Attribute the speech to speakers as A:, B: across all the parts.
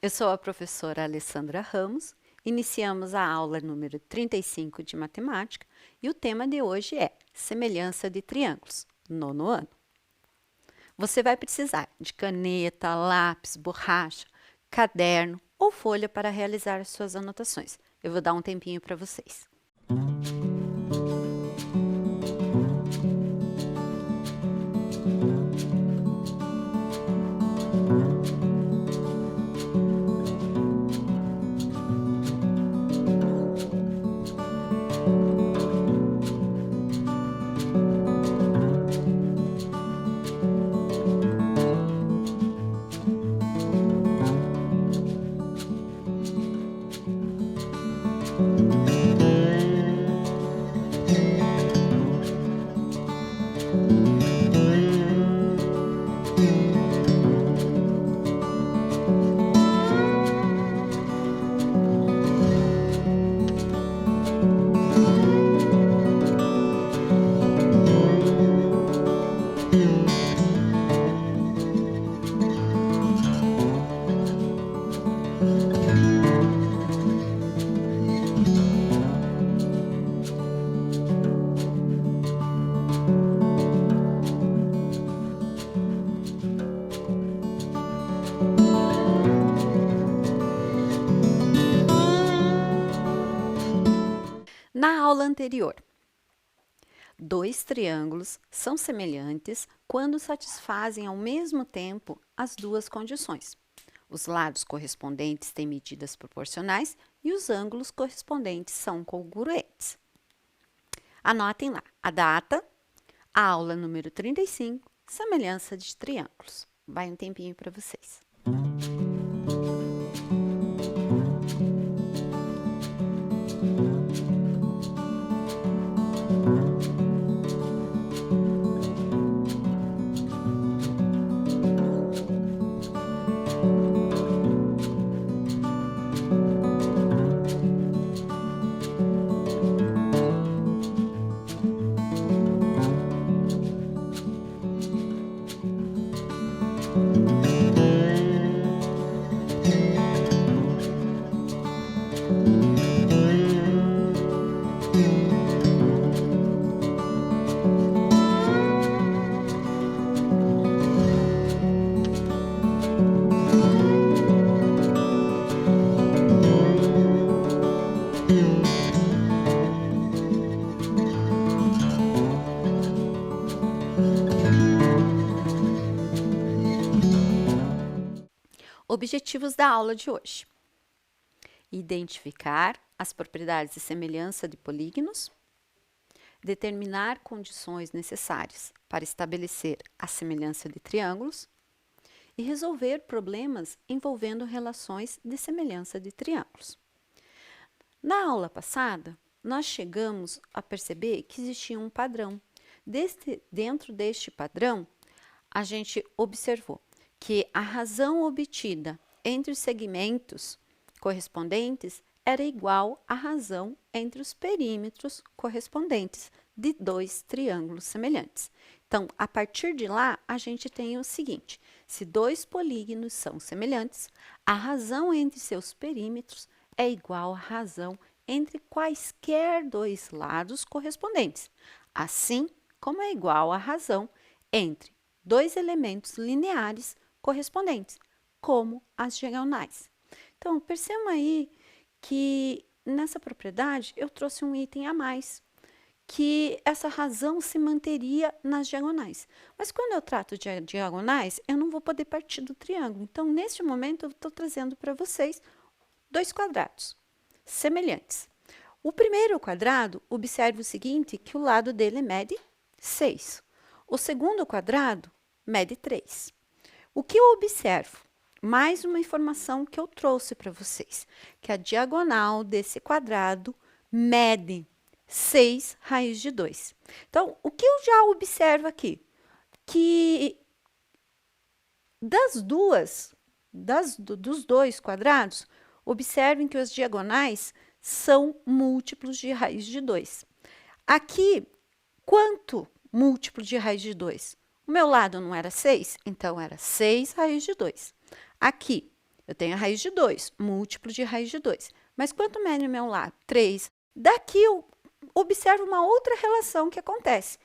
A: Eu sou a professora Alessandra Ramos. Iniciamos a aula número 35 de matemática e o tema de hoje é semelhança de triângulos, nono ano. Você vai precisar de caneta, lápis, borracha, caderno ou folha para realizar suas anotações. Eu vou dar um tempinho para vocês. Na aula anterior, dois triângulos são semelhantes quando satisfazem ao mesmo tempo as duas condições. Os lados correspondentes têm medidas proporcionais e os ângulos correspondentes são congruentes. Anotem lá a data, a aula número 35, semelhança de triângulos. Vai um tempinho para vocês. Objetivos da aula de hoje: identificar as propriedades de semelhança de polígonos, determinar condições necessárias para estabelecer a semelhança de triângulos e resolver problemas envolvendo relações de semelhança de triângulos. Na aula passada, nós chegamos a perceber que existia um padrão. Dentro deste padrão, a gente observou que a razão obtida entre os segmentos correspondentes era igual à razão entre os perímetros correspondentes de dois triângulos semelhantes. Então, a partir de lá, a gente tem o seguinte: se dois polígonos são semelhantes, a razão entre seus perímetros é igual à razão entre quaisquer dois lados correspondentes, assim como é igual à razão entre dois elementos lineares correspondentes, como as diagonais. Então, percebam aí que nessa propriedade eu trouxe um item a mais, que essa razão se manteria nas diagonais. Mas quando eu trato de diagonais, eu não vou poder partir do triângulo. Então, neste momento, eu estou trazendo para vocês dois quadrados semelhantes. O primeiro quadrado, observe o seguinte, que o lado dele mede 6. O segundo quadrado mede 3. O que eu observo? Mais uma informação que eu trouxe para vocês, que a diagonal desse quadrado mede 6 raiz de 2. Então, o que eu já observo aqui? Que dos dois quadrados, observem que as diagonais são múltiplos de raiz de 2. Aqui, quanto múltiplo de raiz de 2? O meu lado não era 6, então era 6 raiz de 2. Aqui, Eu tenho a raiz de 2, múltiplo de raiz de 2. Mas quanto mede o meu lado? 3. Daqui eu observo uma outra relação que acontece.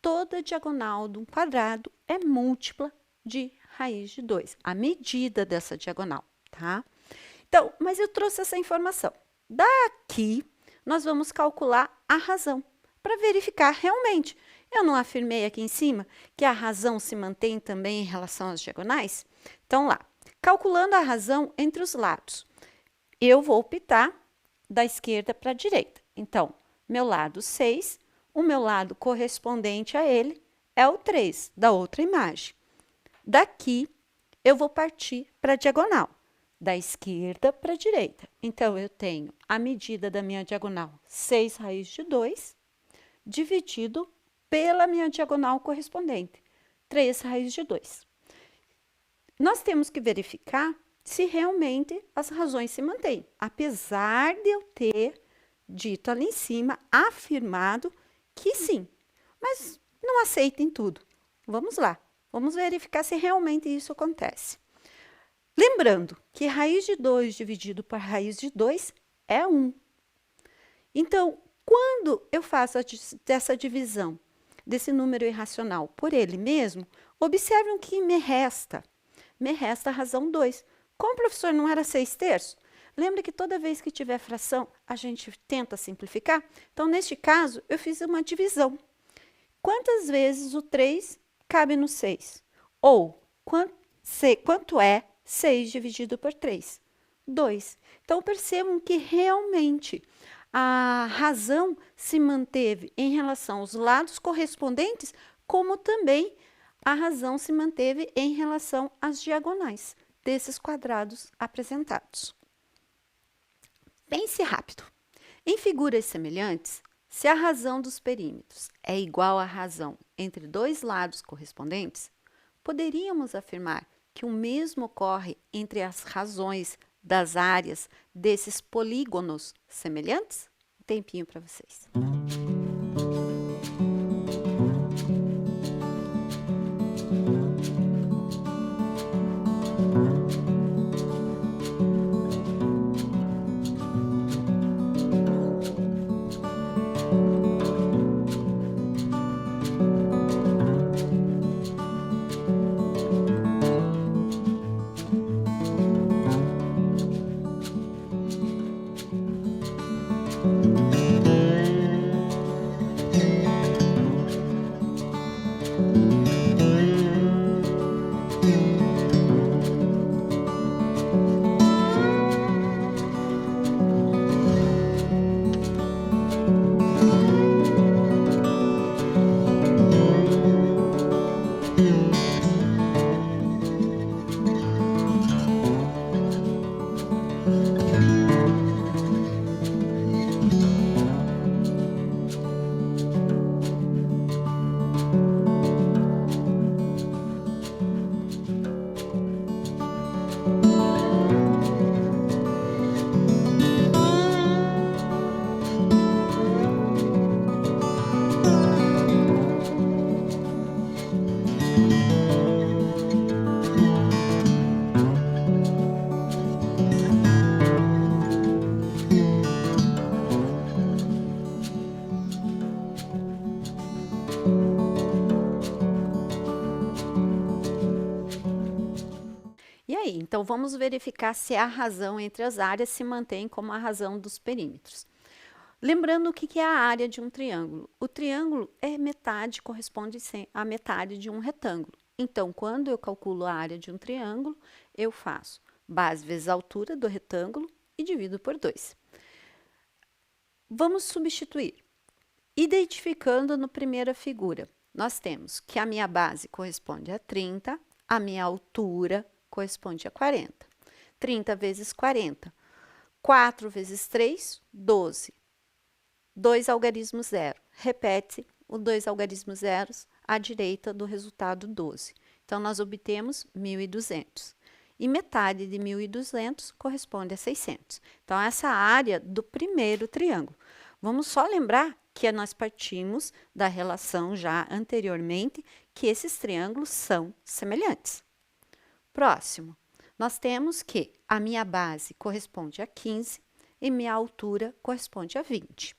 A: Toda diagonal de um quadrado é múltipla de raiz de 2. A medida dessa diagonal, tá? Então, mas eu trouxe essa informação. Daqui, nós vamos calcular a razão, para verificar realmente. Eu não afirmei aqui em cima que a razão se mantém também em relação às diagonais? Então, lá, calculando a razão entre os lados, eu vou optar da esquerda para a direita. Então, meu lado 6, o meu lado correspondente a ele é o 3, da outra imagem. Daqui, eu vou partir para a diagonal, da esquerda para a direita. Então, eu tenho a medida da minha diagonal, 6 raiz de 2, dividido pela minha diagonal correspondente, 3 raiz de 2. Nós temos que verificar se realmente as razões se mantêm, apesar de eu ter dito ali em cima, afirmado que sim, mas não aceitem tudo. Vamos lá, vamos verificar se realmente isso acontece. Lembrando que raiz de 2 dividido por raiz de 2 é 1. Então, quando eu faço essa divisão desse número irracional por ele mesmo, observem o que me resta. Me resta a razão 2. Como o professor não era 6/3, lembra que toda vez que tiver fração, a gente tenta simplificar? Então, neste caso, eu fiz uma divisão. Quantas vezes o 3 cabe no 6? Ou, quanto é 6 dividido por 3? 2. Então, percebam que realmente a razão se manteve em relação aos lados correspondentes, como também a razão se manteve em relação às diagonais desses quadrados apresentados. Pense rápido. Em figuras semelhantes, se a razão dos perímetros é igual à razão entre dois lados correspondentes, poderíamos afirmar que o mesmo ocorre entre as razões das áreas desses polígonos semelhantes? Um tempinho para vocês. Então, vamos verificar se a razão entre as áreas se mantém como a razão dos perímetros. Lembrando o que é a área de um triângulo. O triângulo é metade, corresponde à metade de um retângulo. Então, quando eu calculo a área de um triângulo, eu faço base vezes a altura do retângulo e divido por 2. Vamos substituir. Identificando na primeira figura, nós temos que a minha base corresponde a 30, a minha altura corresponde a 40. 30 vezes 40. 4 vezes 3, 12. 2 algarismo zero. Repete o 2 algarismo zeros à direita do resultado 12. Então, nós obtemos 1.200. E metade de 1.200 corresponde a 600. Então, essa é a área do primeiro triângulo. Vamos só lembrar que nós partimos da relação já anteriormente, que esses triângulos são semelhantes. Próximo, Nós temos que a minha base corresponde a 15 e minha altura corresponde a 20.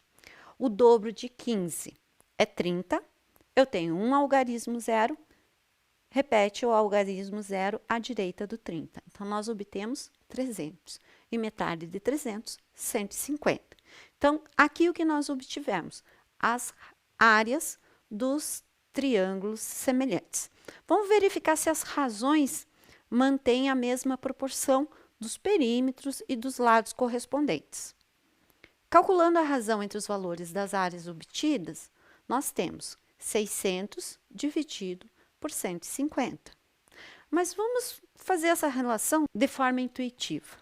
A: O dobro de 15 é 30. Eu tenho um algarismo zero. Repete o algarismo zero à direita do 30. Então, nós obtemos 300. E metade de 300, 150. Então, aqui o que nós obtivemos? As áreas dos triângulos semelhantes. Vamos verificar se as razões mantêm a mesma proporção dos perímetros e dos lados correspondentes. Calculando a razão entre os valores das áreas obtidas, nós temos 600 dividido por 150. Mas vamos fazer essa relação de forma intuitiva.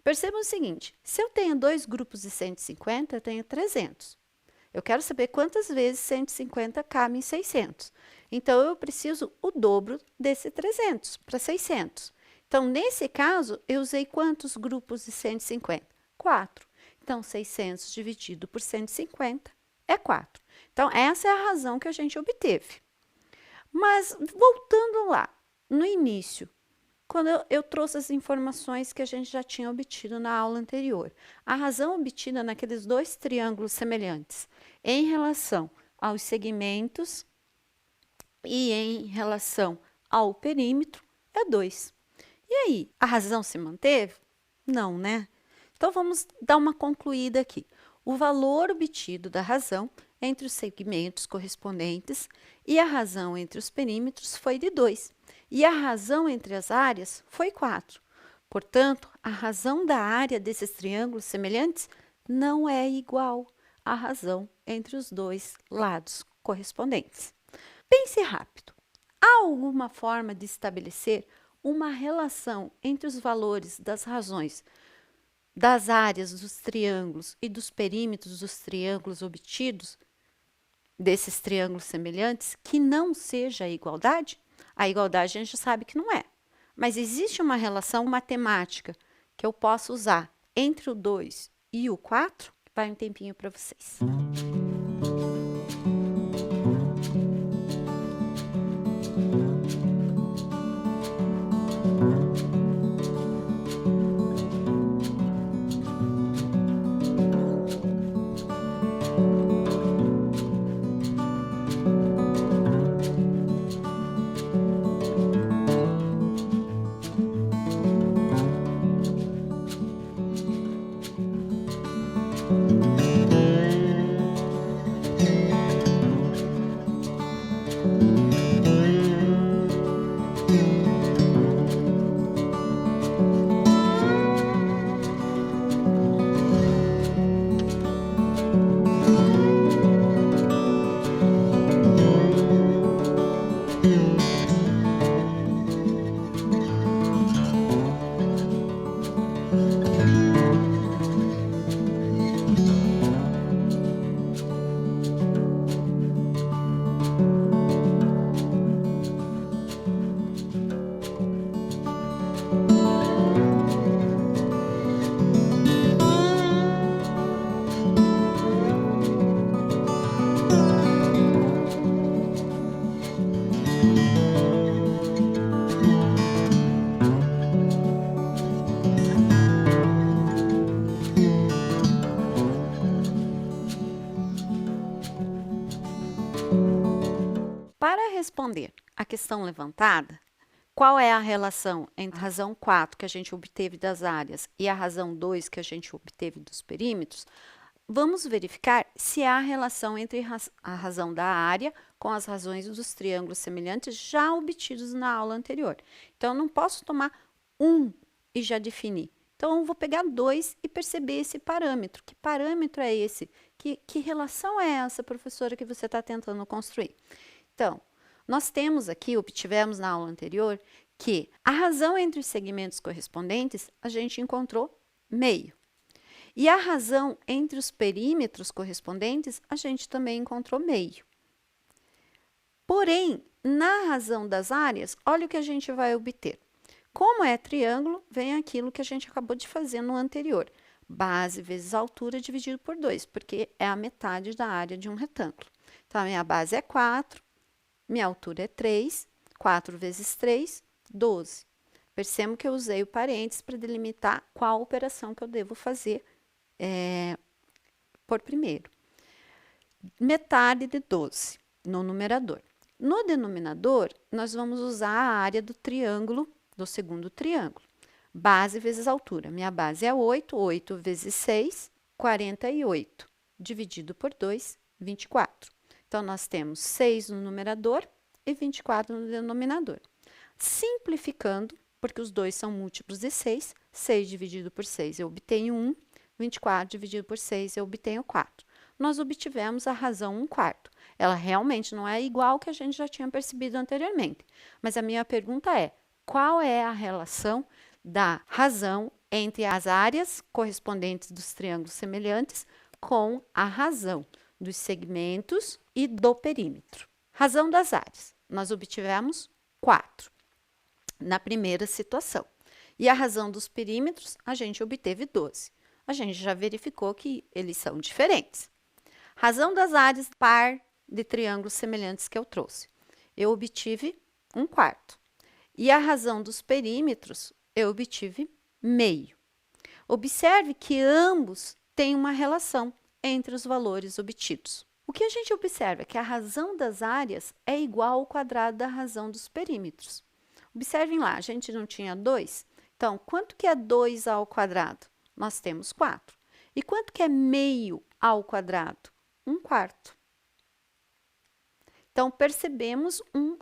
A: Percebam o seguinte, se eu tenho dois grupos de 150, eu tenho 300. Eu quero saber quantas vezes 150 cabe em 600. Então, eu preciso o dobro desse 300 para 600. Então, nesse caso, eu usei quantos grupos de 150? 4. Então, 600 dividido por 150 é 4. Então, essa é a razão que a gente obteve. Mas, voltando lá, no início, quando eu trouxe as informações que a gente já tinha obtido na aula anterior, a razão obtida naqueles dois triângulos semelhantes em relação aos segmentos e em relação ao perímetro é 2. E aí, a razão se manteve? Não, né? Então, vamos dar uma concluída aqui. O valor obtido da razão entre os segmentos correspondentes e a razão entre os perímetros foi de 2. E a razão entre as áreas foi 4. Portanto, a razão da área desses triângulos semelhantes não é igual à razão entre os dois lados correspondentes. Pense rápido. Há alguma forma de estabelecer uma relação entre os valores das razões das áreas dos triângulos e dos perímetros dos triângulos obtidos, desses triângulos semelhantes, que não seja a igualdade? A igualdade a gente sabe que não é. Mas existe uma relação matemática que eu posso usar entre o 2 e o 4? Vai um tempinho para vocês. Para responder à questão levantada, qual é a relação entre a razão 4 que a gente obteve das áreas e a razão 2 que a gente obteve dos perímetros, vamos verificar se há relação entre a razão da área com as razões dos triângulos semelhantes já obtidos na aula anterior. Então, eu não posso tomar 1 e já definir. Então, eu vou pegar 2 e perceber esse parâmetro. Que parâmetro é esse? Que relação é essa, professora, que você está tentando construir? Então, nós temos aqui, obtivemos na aula anterior, que a razão entre os segmentos correspondentes, a gente encontrou meio. E a razão entre os perímetros correspondentes, a gente também encontrou meio. Porém, na razão das áreas, olha o que a gente vai obter. Como é triângulo, vem aquilo que a gente acabou de fazer no anterior. Base vezes altura dividido por 2, porque é a metade da área de um retângulo. Então, a minha base é 4, minha altura é 3, 4 vezes 3, 12. Percebam que eu usei o parênteses para delimitar qual operação que eu devo fazer por primeiro. Metade de 12 no numerador. No denominador, nós vamos usar a área do triângulo, do segundo triângulo. Base vezes altura. Minha base é 8, 8 vezes 6, 48. Dividido por 2, 24. Então, nós temos 6 no numerador e 24 no denominador. Simplificando, porque os dois são múltiplos de 6, 6 dividido por 6 eu obtenho 1, 24 dividido por 6 eu obtenho 4. Nós obtivemos a razão 1/4. Ela realmente não é igual ao que a gente já tinha percebido anteriormente. Mas a minha pergunta é, qual é a relação da razão entre as áreas correspondentes dos triângulos semelhantes com a razão dos segmentos e do perímetro? Razão das áreas. Nós obtivemos 4 na primeira situação. E a razão dos perímetros, a gente obteve 12. A gente já verificou que eles são diferentes. Razão das áreas par de triângulos semelhantes que eu trouxe. Eu obtive 1/4. E a razão dos perímetros, eu obtive meio. Observe que ambos têm uma relação entre os valores obtidos. O que a gente observa é que a razão das áreas é igual ao quadrado da razão dos perímetros. Observem lá, a gente não tinha 2? Então, quanto que é 2 ao quadrado? Nós temos 4. E quanto que é meio ao quadrado? 1/4. Então, percebemos um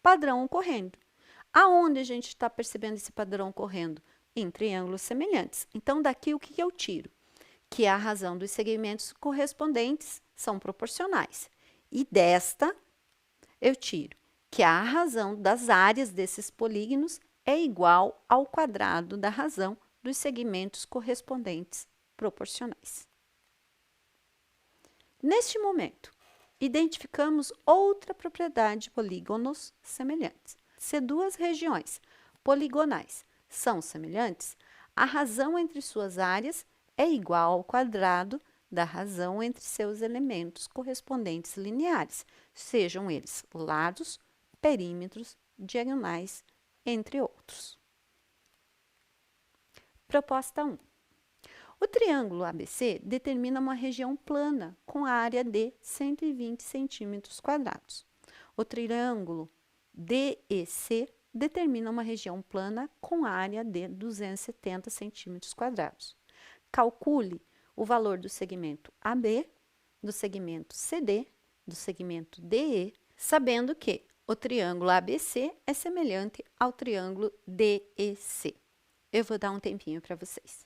A: padrão ocorrendo. Aonde a gente está percebendo esse padrão ocorrendo? Em triângulos semelhantes. Então, daqui o que eu tiro? Que a razão dos segmentos correspondentes são proporcionais. E desta, eu tiro que a razão das áreas desses polígonos é igual ao quadrado da razão dos segmentos correspondentes proporcionais. Neste momento, identificamos outra propriedade de polígonos semelhantes. Se duas regiões poligonais são semelhantes, a razão entre suas áreas é igual ao quadrado da razão entre seus elementos correspondentes lineares, sejam eles lados, perímetros, diagonais, entre outros. Proposta 1. O triângulo ABC determina uma região plana com área de 120 centímetros quadrados. O triângulo DEC determina uma região plana com área de 270 centímetros quadrados. Calcule o valor do segmento AB, do segmento CD, do segmento DE, sabendo que o triângulo ABC é semelhante ao triângulo DEC. Eu vou dar um tempinho para vocês.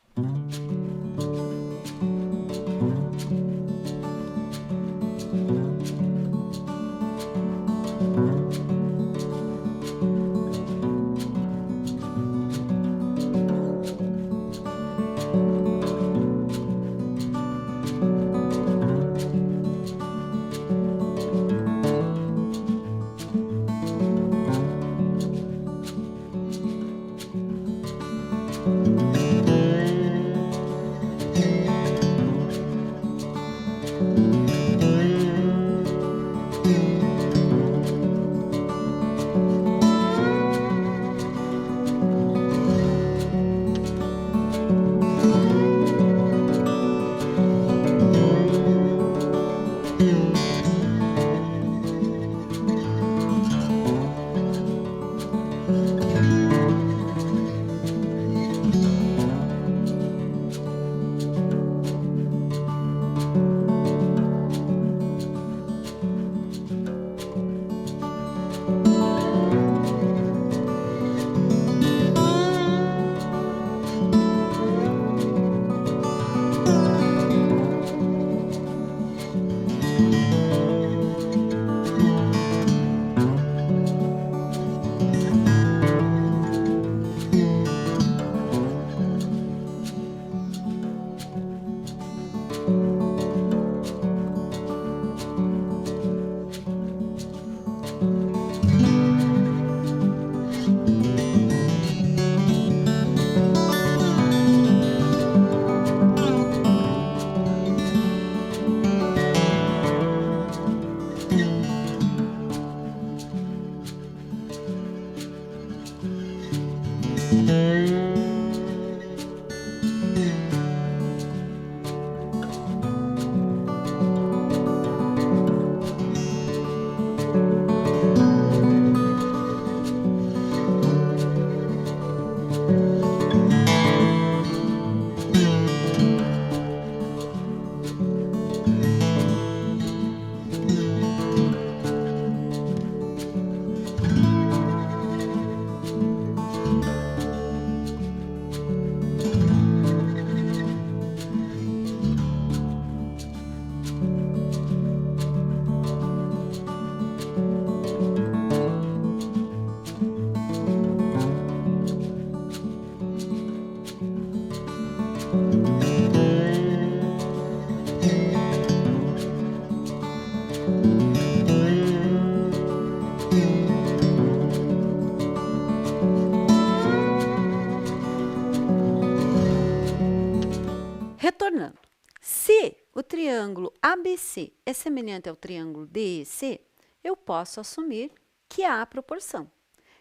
A: Retornando, se o triângulo ABC é semelhante ao triângulo DEC, eu posso assumir que há proporção.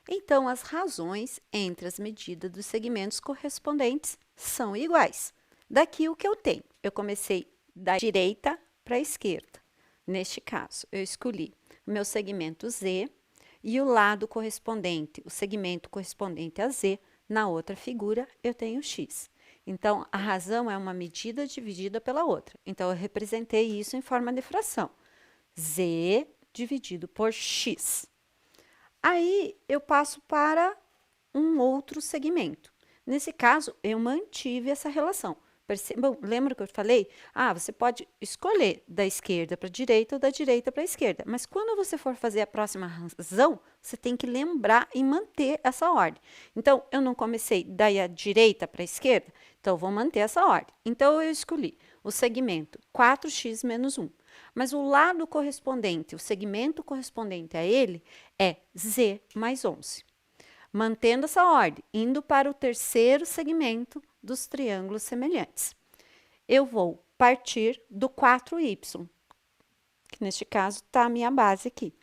A: Então, as razões entre as medidas dos segmentos correspondentes são iguais. Daqui o que eu tenho? Eu comecei da direita para a esquerda. Neste caso, eu escolhi o meu segmento Z e o lado correspondente, o segmento correspondente a Z, na outra figura, eu tenho X. Então, a razão é uma medida dividida pela outra. Então, eu representei isso em forma de fração. Z dividido por X. Aí, eu passo para um outro segmento. Nesse caso, eu mantive essa relação. Percebam, lembra que eu falei? Você pode escolher da esquerda para a direita ou da direita para a esquerda. Mas quando você for fazer a próxima razão, você tem que lembrar e manter essa ordem. Então, eu não comecei da direita para a esquerda, então eu vou manter essa ordem. Então, eu escolhi o segmento 4x menos 1. Mas o lado correspondente, o segmento correspondente a ele é z mais 11. Mantendo essa ordem, indo para o terceiro segmento dos triângulos semelhantes. Eu vou partir do 4y, que neste caso está a minha base aqui.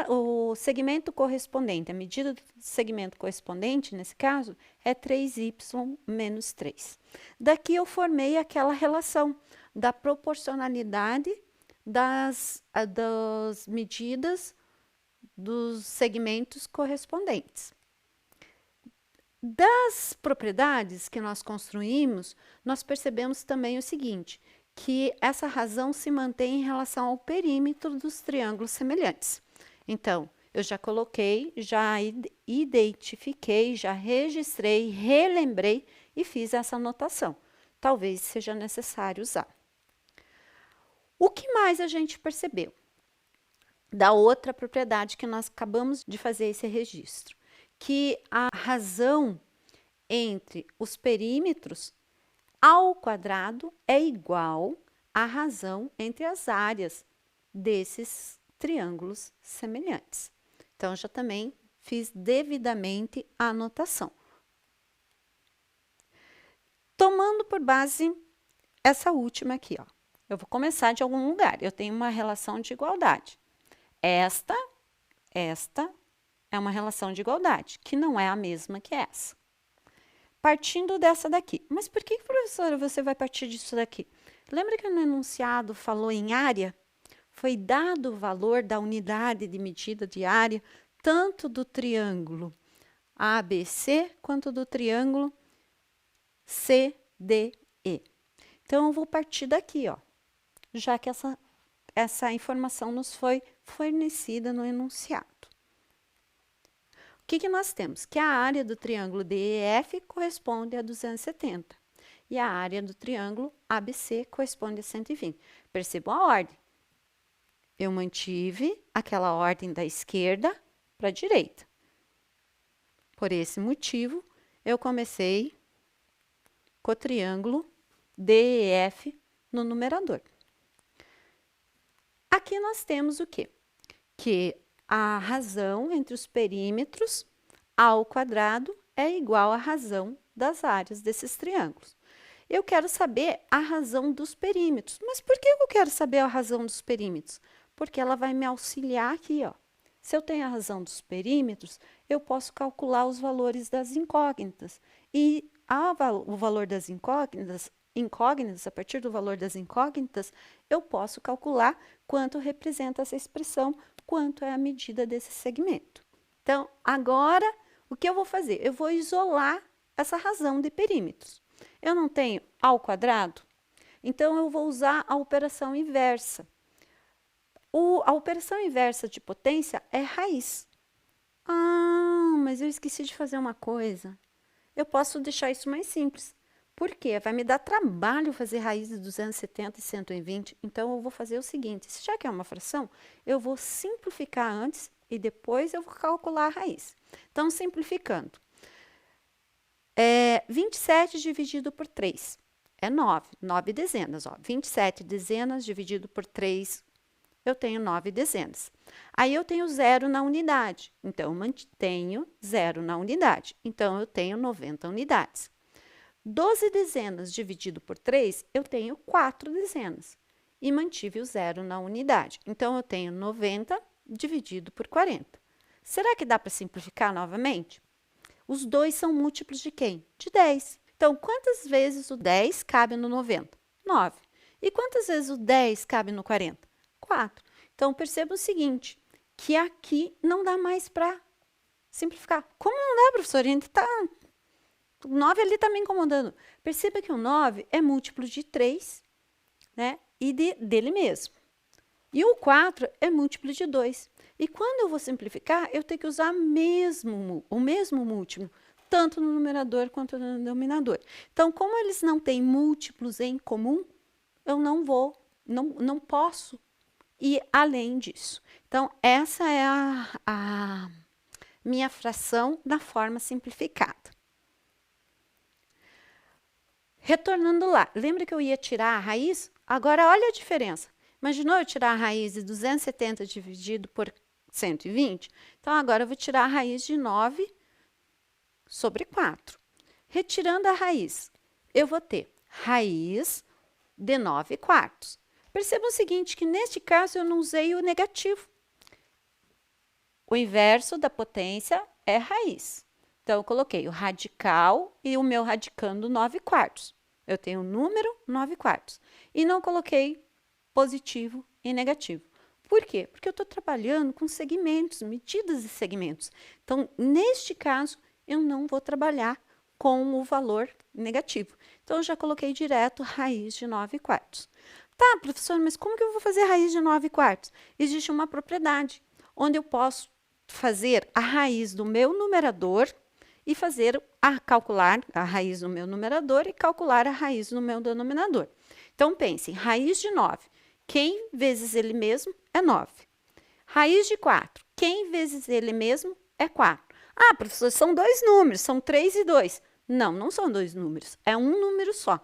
A: O segmento correspondente, a medida do segmento correspondente, nesse caso, é 3y menos 3. Daqui eu formei aquela relação da proporcionalidade das medidas dos segmentos correspondentes. Das propriedades que nós construímos, nós percebemos também o seguinte, que essa razão se mantém em relação ao perímetro dos triângulos semelhantes. Então, eu já coloquei, já identifiquei, já registrei, relembrei e fiz essa anotação. Talvez seja necessário usar. O que mais a gente percebeu? Da outra propriedade que nós acabamos de fazer esse registro, que a razão entre os perímetros ao quadrado é igual à razão entre as áreas desses triângulos semelhantes. Então, já também fiz devidamente a anotação. Tomando por base essa última aqui, ó. Eu vou começar de algum lugar. Eu tenho uma relação de igualdade. Esta é uma relação de igualdade, que não é a mesma que essa. Partindo dessa daqui. Mas por que, professora, você vai partir disso daqui? Lembra que no enunciado falou em área? Foi dado o valor da unidade de medida de área, tanto do triângulo ABC, quanto do triângulo CDE. Então, eu vou partir daqui, ó, já que essa informação nos foi fornecida no enunciado. O que nós temos? Que a área do triângulo DEF corresponde a 270 e a área do triângulo ABC corresponde a 120. Percebam a ordem. Eu mantive aquela ordem da esquerda para a direita. Por esse motivo, eu comecei com o triângulo DEF no numerador. Aqui nós temos o quê? Que a razão entre os perímetros ao quadrado é igual à razão das áreas desses triângulos. Eu quero saber a razão dos perímetros. Mas por que eu quero saber a razão dos perímetros? Porque ela vai me auxiliar aqui, ó. Se eu tenho a razão dos perímetros, eu posso calcular os valores das incógnitas. E o valor das incógnitas, a partir do valor das incógnitas, eu posso calcular quanto representa essa expressão, quanto é a medida desse segmento. Então, agora, o que eu vou fazer? Eu vou isolar essa razão de perímetros. Eu não tenho ao quadrado, então eu vou usar a operação inversa. A operação inversa de potência é raiz. Mas eu esqueci de fazer uma coisa. Eu posso deixar isso mais simples. Por quê? Vai me dar trabalho fazer raiz de 270 e 120. Então, eu vou fazer o seguinte. Já que é uma fração, eu vou simplificar antes e depois eu vou calcular a raiz. Então, simplificando. 27 dividido por 3 é 9. 9 dezenas, ó. 27 dezenas dividido por 3, eu tenho 9 dezenas. Aí eu tenho zero na unidade, então eu mantenho zero na unidade. Então, eu tenho 90 unidades. 12 dezenas dividido por 3, eu tenho 4 dezenas. E mantive o zero na unidade. Então, eu tenho 90 dividido por 40. Será que dá para simplificar novamente? Os dois são múltiplos de quem? De 10. Então, quantas vezes o 10 cabe no 90? 9. E quantas vezes o 10 cabe no 40? 4. Então, perceba o seguinte, que aqui não dá mais para simplificar. Como não dá, professor? A gente tá... O 9 ali está me incomodando. Perceba que o 9 é múltiplo de 3, né? E dele mesmo. E o 4 é múltiplo de 2. E quando eu vou simplificar, eu tenho que usar o mesmo múltiplo, tanto no numerador quanto no denominador. Então, como eles não têm múltiplos em comum, eu não posso ir além disso. Então, essa é a minha fração na forma simplificada. Retornando lá, lembra que eu ia tirar a raiz? Agora, olha a diferença. Imaginou eu tirar a raiz de 270 dividido por 120? Então, agora eu vou tirar a raiz de 9 sobre 4. Retirando a raiz, eu vou ter raiz de 9 quartos. Perceba o seguinte, que neste caso eu não usei o negativo. O inverso da potência é raiz. Então, eu coloquei o radical e o meu radicando 9 quartos. Eu tenho o número 9 quartos. E não coloquei positivo e negativo. Por quê? Porque eu estou trabalhando com segmentos, medidas de segmentos. Então, neste caso, eu não vou trabalhar com o valor negativo. Então, eu já coloquei direto raiz de 9 quartos. Tá, professor, mas como que eu vou fazer raiz de 9 quartos? Existe uma propriedade, onde eu posso fazer a raiz do meu numerador e calcular a raiz do meu numerador e calcular a raiz do meu denominador. Então, pense, raiz de 9, quem vezes ele mesmo é 9. Raiz de 4, quem vezes ele mesmo é 4. Ah, professor, são dois números, são 3 e 2. Não, não são dois números, é um número só.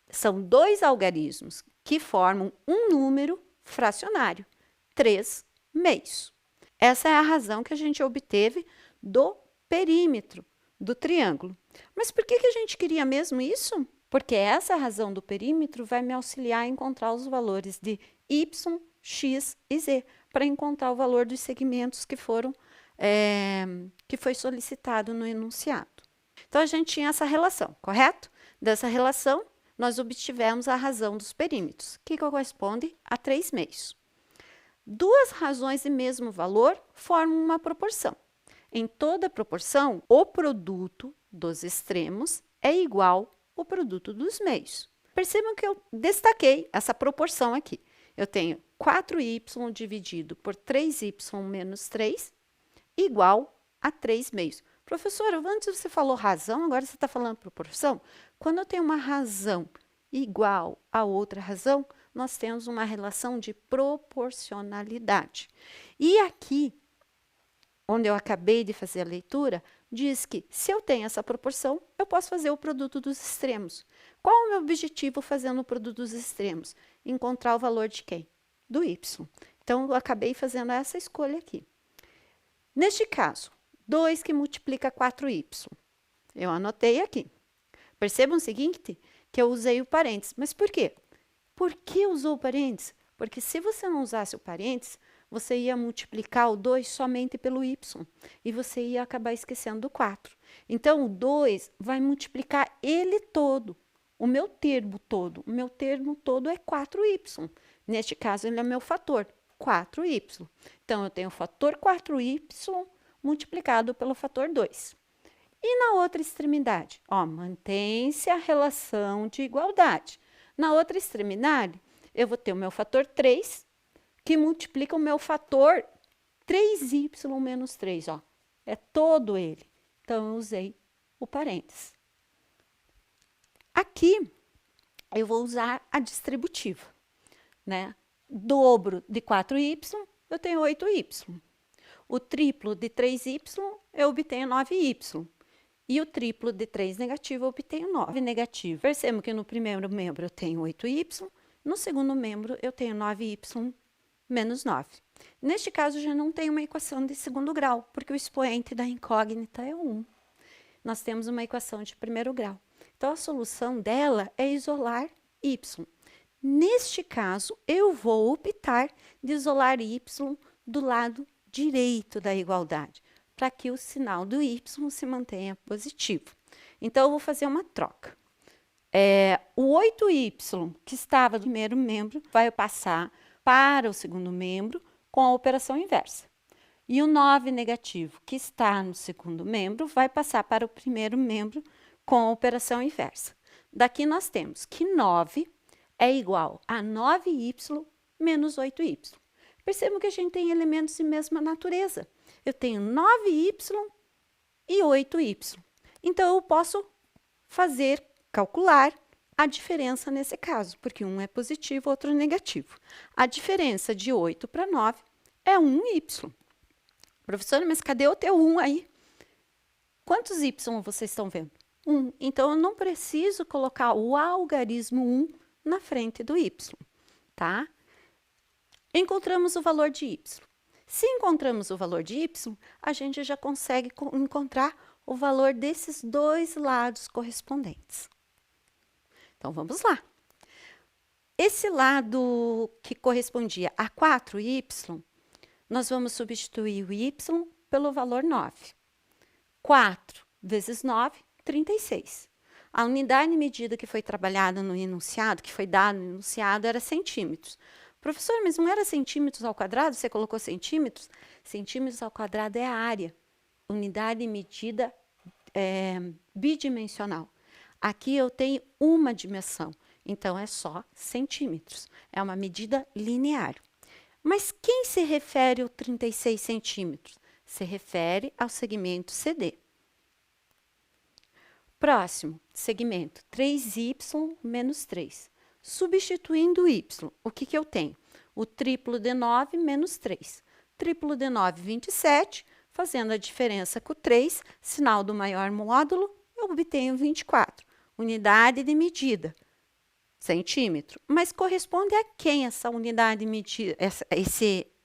A: São dois algarismos que formam um número fracionário, 3 meios. Essa é a razão que a gente obteve do perímetro do triângulo. Mas por que a gente queria mesmo isso? Porque essa razão do perímetro vai me auxiliar a encontrar os valores de y, x e z, para encontrar o valor dos segmentos que foi solicitado no enunciado. Então, a gente tinha essa relação, correto? Dessa relação, nós obtivemos a razão dos perímetros, que corresponde a 3 meios. Duas razões de mesmo valor formam uma proporção. Em toda proporção, o produto dos extremos é igual ao produto dos meios. Percebam que eu destaquei essa proporção aqui. Eu tenho 4y dividido por 3y menos 3 igual a 3 meios. Professora, antes você falou razão, agora você está falando proporção? Quando eu tenho uma razão igual a outra razão, nós temos uma relação de proporcionalidade. E aqui, onde eu acabei de fazer a leitura, diz que se eu tenho essa proporção, eu posso fazer o produto dos extremos. Qual é o meu objetivo fazendo o produto dos extremos? Encontrar o valor de quem? Do y. Então, eu acabei fazendo essa escolha aqui. Neste caso, 2 que multiplica 4y. Eu anotei aqui. Percebam o seguinte, que eu usei o parênteses. Mas por quê? Por que usou o parênteses? Porque se você não usasse o parênteses, você ia multiplicar o 2 somente pelo y. E você ia acabar esquecendo do 4. Então, o 2 vai multiplicar ele todo. O meu termo todo. O meu termo todo é 4y. Neste caso, ele é meu fator, 4y. Então, eu tenho o fator 4y multiplicado pelo fator 2. E na outra extremidade? Mantém-se a relação de igualdade. Na outra extremidade, eu vou ter o meu fator 3, que multiplica o meu fator 3y menos 3. É todo ele. Então, eu usei o parênteses. Aqui, eu vou usar a distributiva, né? Dobro de 4y, eu tenho 8y. O triplo de 3y, eu obtenho 9y. E o triplo de 3 negativo, eu obtenho 9 negativo. Percebo que no primeiro membro eu tenho 8y, no segundo membro eu tenho 9y menos 9. Neste caso, já não tem uma equação de segundo grau, porque o expoente da incógnita é 1. Nós temos uma equação de primeiro grau. Então, a solução dela é isolar y. Neste caso, eu vou optar de isolar y do lado direito da igualdade, para que o sinal do y se mantenha positivo. Então, eu vou fazer uma troca. O 8y, que estava no primeiro membro, vai passar para o segundo membro com a operação inversa. E o 9 negativo, que está no segundo membro, vai passar para o primeiro membro com a operação inversa. Daqui nós temos que 9 é igual a 9y menos 8y. Percebam que a gente tem elementos de mesma natureza. Eu tenho 9y e 8y. Então, eu posso calcular a diferença nesse caso, porque um é positivo, outro é negativo. A diferença de 8 para 9 é 1y. Professora, mas cadê o teu 1 aí? Quantos y vocês estão vendo? 1. Então, eu não preciso colocar o algarismo 1 na frente do y, tá? Encontramos o valor de y. Se encontramos o valor de y, a gente já consegue encontrar o valor desses dois lados correspondentes. Então, vamos lá. Esse lado que correspondia a 4y, nós vamos substituir o y pelo valor 9. 4 vezes 9, 36. A unidade de medida que foi trabalhada no enunciado, que foi dada no enunciado, era centímetros. Professor, mas não era centímetros ao quadrado? Você colocou centímetros? Centímetros ao quadrado é a área. Unidade de medida bidimensional. Aqui eu tenho uma dimensão, então é só centímetros. É uma medida linear. Mas quem se refere ao 36 centímetros? Se refere ao segmento CD. Próximo, segmento 3y menos 3. Substituindo y, o que eu tenho? O triplo de 9 menos 3. Triplo de 9, 27. Fazendo a diferença com o 3, sinal do maior módulo, eu obtenho 24. Unidade de medida, centímetro. Mas corresponde a quem essa unidade de medida,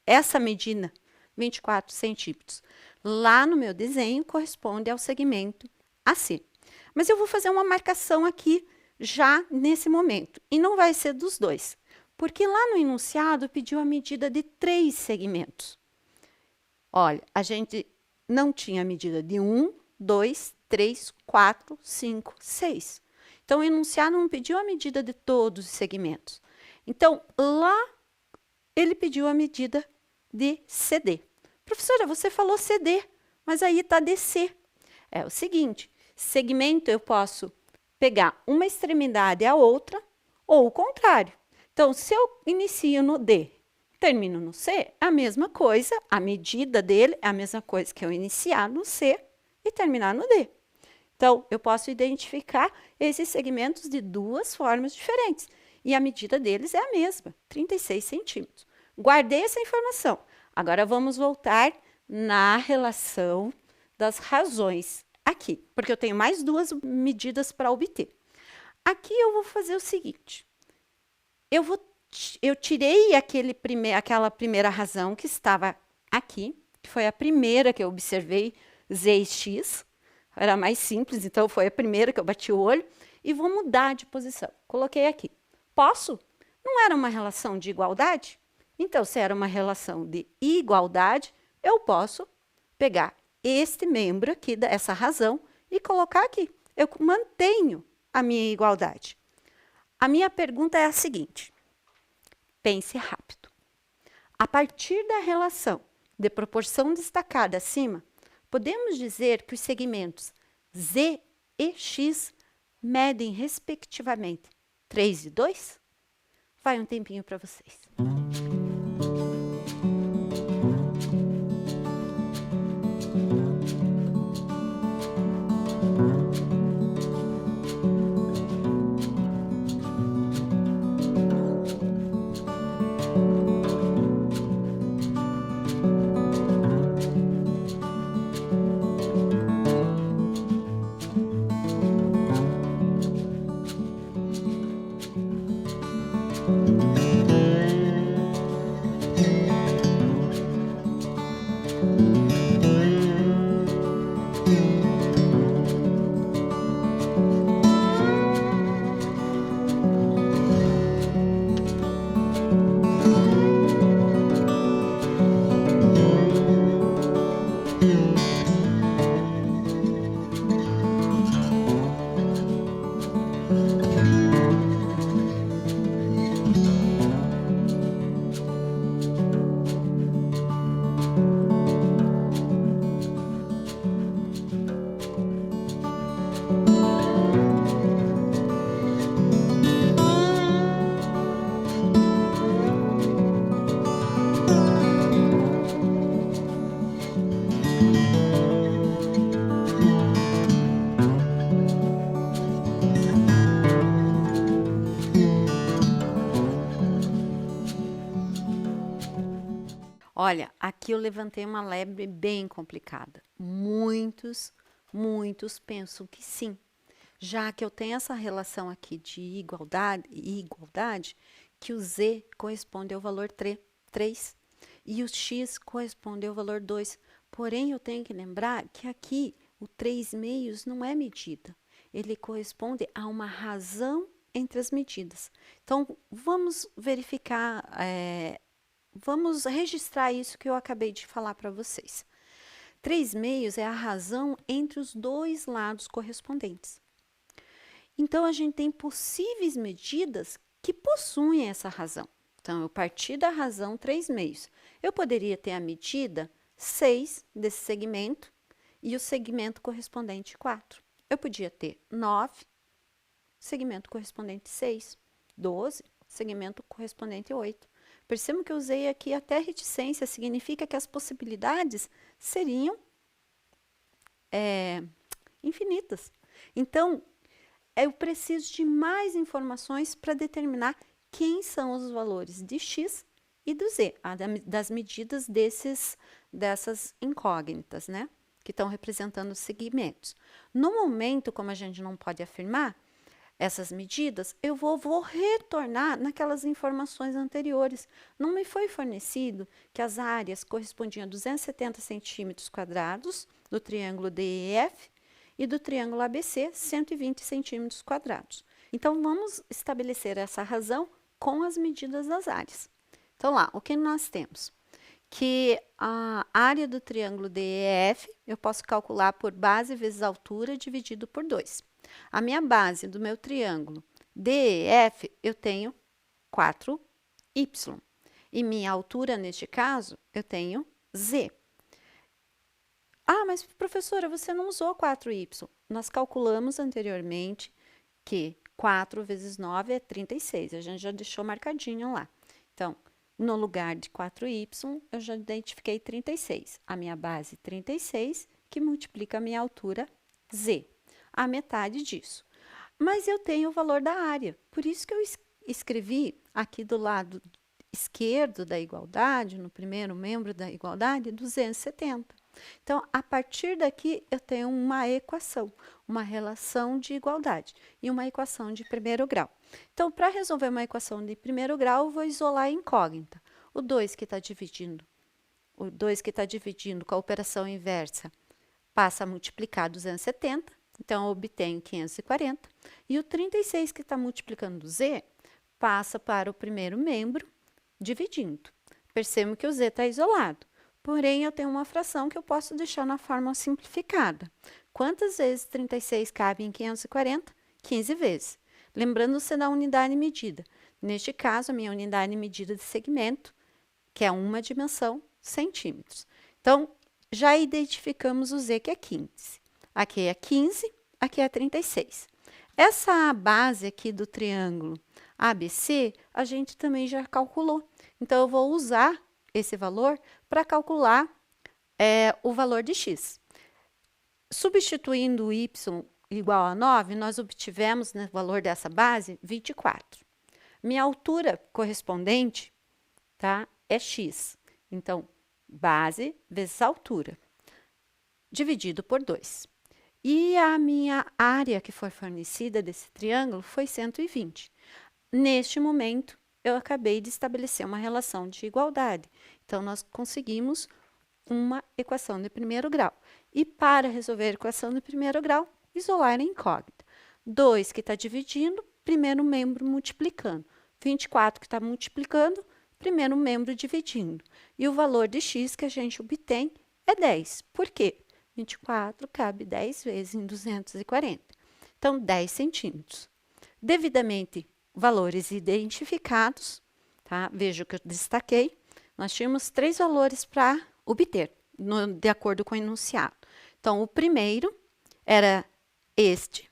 A: essa medida, 24 centímetros? Lá no meu desenho, corresponde ao segmento AC. Mas eu vou fazer uma marcação aqui, já nesse momento. E não vai ser dos dois, porque lá no enunciado pediu a medida de 3 segmentos. Olha, a gente não tinha medida de 1, 2, 3, 4, 5, 6. Então, o enunciado não pediu a medida de todos os segmentos. Então, lá, ele pediu a medida de CD. Professora, você falou CD, mas aí está DC. É o seguinte, segmento eu posso pegar uma extremidade a outra, ou o contrário. Então, se eu inicio no D, termino no C, é a mesma coisa, a medida dele é a mesma coisa que eu iniciar no C e terminar no D. Então, eu posso identificar esses segmentos de duas formas diferentes. E a medida deles é a mesma, 36 centímetros. Guardei essa informação. Agora, vamos voltar na relação das razões aqui, porque eu tenho mais duas medidas para obter. Aqui eu vou fazer o seguinte. Eu tirei aquela primeira razão que estava aqui, que foi a primeira que eu observei, z e x. Era mais simples, então foi a primeira que eu bati o olho. E vou mudar de posição. Coloquei aqui. Posso? Não era uma relação de igualdade? Então, se era uma relação de igualdade, eu posso pegar este membro aqui, dessa razão, e colocar aqui. Eu mantenho a minha igualdade. A minha pergunta é a seguinte. Pense rápido. A partir da relação de proporção destacada acima, podemos dizer que os segmentos Z e X medem, respectivamente, 3 e 2? Vai um tempinho para vocês. Olha, aqui eu levantei uma lebre bem complicada. Muitos pensam que sim. Já que eu tenho essa relação aqui de igualdade, que o z corresponde ao valor 3 e o x corresponde ao valor 2. Porém, eu tenho que lembrar que aqui o 3 meios não é medida. Ele corresponde a uma razão entre as medidas. Então, vamos verificar, vamos registrar isso que eu acabei de falar para vocês. 3 meios é a razão entre os dois lados correspondentes. Então, a gente tem possíveis medidas que possuem essa razão. Então, eu parti da razão 3 meios. Eu poderia ter a medida 6 desse segmento e o segmento correspondente 4. Eu podia ter 9, segmento correspondente 6, 12, segmento correspondente 8. Percebam que eu usei aqui até reticência, significa que as possibilidades seriam infinitas. Então, eu preciso de mais informações para determinar quem são os valores de x e do z, das medidas dessas incógnitas, né? Que estão representando os segmentos. No momento, como a gente não pode afirmar essas medidas, eu vou retornar naquelas informações anteriores. Não me foi fornecido que as áreas correspondiam a 270 centímetros quadrados do triângulo DEF e do triângulo ABC, 120 centímetros quadrados. Então, vamos estabelecer essa razão com as medidas das áreas. Então, lá, o que nós temos? Que a área do triângulo DEF, eu posso calcular por base vezes altura dividido por 2. A minha base do meu triângulo DEF, eu tenho 4y. E minha altura, neste caso, eu tenho z. Ah, mas professora, você não usou 4y. Nós calculamos anteriormente que 4 vezes 9 é 36. A gente já deixou marcadinho lá. Então, no lugar de 4y, eu já identifiquei 36. A minha base 36, que multiplica a minha altura z. A metade disso. Mas eu tenho o valor da área. Por isso que eu escrevi aqui do lado esquerdo da igualdade, no primeiro membro da igualdade, 270. Então, a partir daqui, eu tenho uma equação, uma relação de igualdade e uma equação de primeiro grau. Então, para resolver uma equação de primeiro grau, eu vou isolar a incógnita. O 2 que está dividindo com a operação inversa passa a multiplicar 270, então eu obtenho 540. E o 36 que está multiplicando z passa para o primeiro membro dividindo. Percebam que o z está isolado. Porém, eu tenho uma fração que eu posso deixar na forma simplificada. Quantas vezes 36 cabe em 540? 15 vezes. Lembrando-se da unidade medida. Neste caso, a minha unidade medida de segmento, que é uma dimensão, centímetros. Então, já identificamos o z, que é 15. Aqui é 15, aqui é 36. Essa base aqui do triângulo ABC, a gente também já calculou. Então, eu vou usar esse valor para calcular o valor de x. Substituindo o y igual a 9, nós obtivemos, no valor dessa base, 24. Minha altura correspondente, tá, é x. Então, base vezes altura, dividido por 2. E a minha área que foi fornecida desse triângulo foi 120. Neste momento, eu acabei de estabelecer uma relação de igualdade. Então, nós conseguimos uma equação de primeiro grau. E para resolver a equação de primeiro grau, isolar a incógnita. 2 que está dividindo, primeiro membro multiplicando. 24 que está multiplicando, primeiro membro dividindo. E o valor de x que a gente obtém é 10. Por quê? 24 cabe 10 vezes em 240. Então, 10 centímetros. Devidamente valores identificados, tá? Veja o que eu destaquei. Nós tínhamos 3 valores para obter, de acordo com o enunciado. Então, o primeiro era este,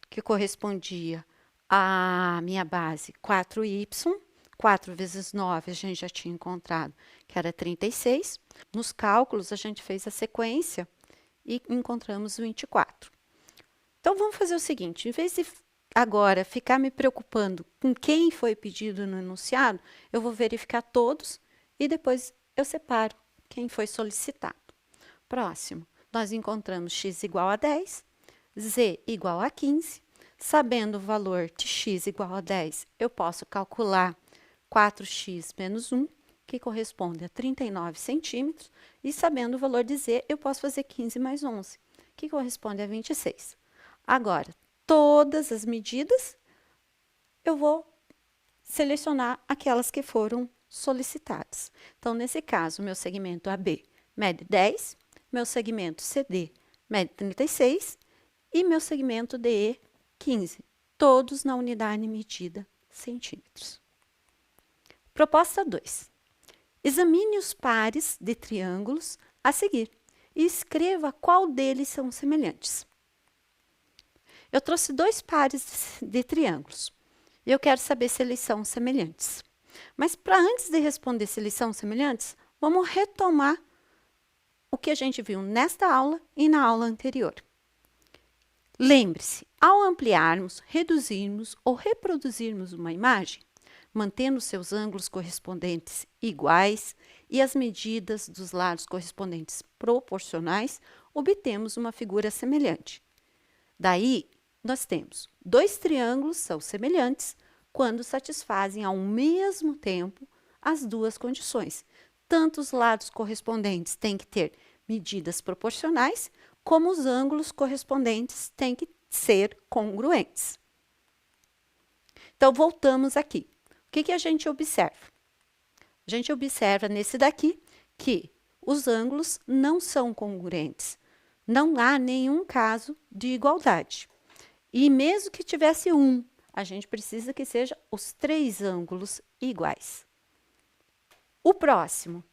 A: que correspondia à minha base 4y. 4 vezes 9 a gente já tinha encontrado, que era 36. Nos cálculos, a gente fez a sequência e encontramos 24. Então, vamos fazer o seguinte, em vez de agora ficar me preocupando com quem foi pedido no enunciado, eu vou verificar todos e depois eu separo quem foi solicitado. Próximo, nós encontramos x igual a 10, z igual a 15. Sabendo o valor de x igual a 10, eu posso calcular 4x menos 1, que corresponde a 39 centímetros. E sabendo o valor de z, eu posso fazer 15 mais 11, que corresponde a 26. Agora, todas as medidas, eu vou selecionar aquelas que foram solicitadas. Então, nesse caso, meu segmento AB mede 10, meu segmento CD mede 36 e meu segmento DE 15, todos na unidade medida centímetros. Proposta 2. Examine os pares de triângulos a seguir e escreva qual deles são semelhantes. Eu trouxe 2 pares de triângulos e eu quero saber se eles são semelhantes. Mas para antes de responder se eles são semelhantes, vamos retomar o que a gente viu nesta aula e na aula anterior. Lembre-se, ao ampliarmos, reduzirmos ou reproduzirmos uma imagem, mantendo seus ângulos correspondentes iguais e as medidas dos lados correspondentes proporcionais, obtemos uma figura semelhante. Daí, nós temos 2 triângulos são semelhantes quando satisfazem ao mesmo tempo as duas condições. Tanto os lados correspondentes têm que ter medidas proporcionais, como os ângulos correspondentes têm que ser congruentes. Então, voltamos aqui. O que a gente observa? A gente observa nesse daqui que os ângulos não são congruentes. Não há nenhum caso de igualdade. E mesmo que tivesse um, a gente precisa que seja os 3 ângulos iguais. O próximo,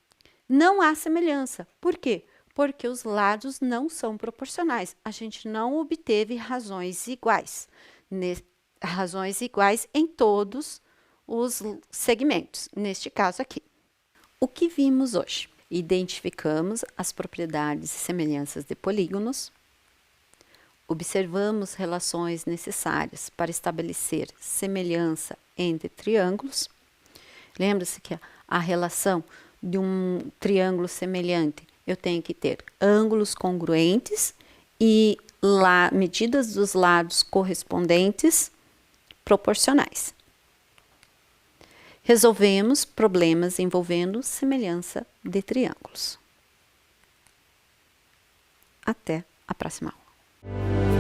A: não há semelhança. Por quê? Porque os lados não são proporcionais. A gente não obteve razões iguais. Razões iguais em todos os segmentos, neste caso aqui. O que vimos hoje? Identificamos as propriedades e semelhanças de polígonos, observamos relações necessárias para estabelecer semelhança entre triângulos. Lembra-se que a relação de um triângulo semelhante, eu tenho que ter ângulos congruentes e medidas dos lados correspondentes proporcionais. Resolvemos problemas envolvendo semelhança de triângulos. Até a próxima aula.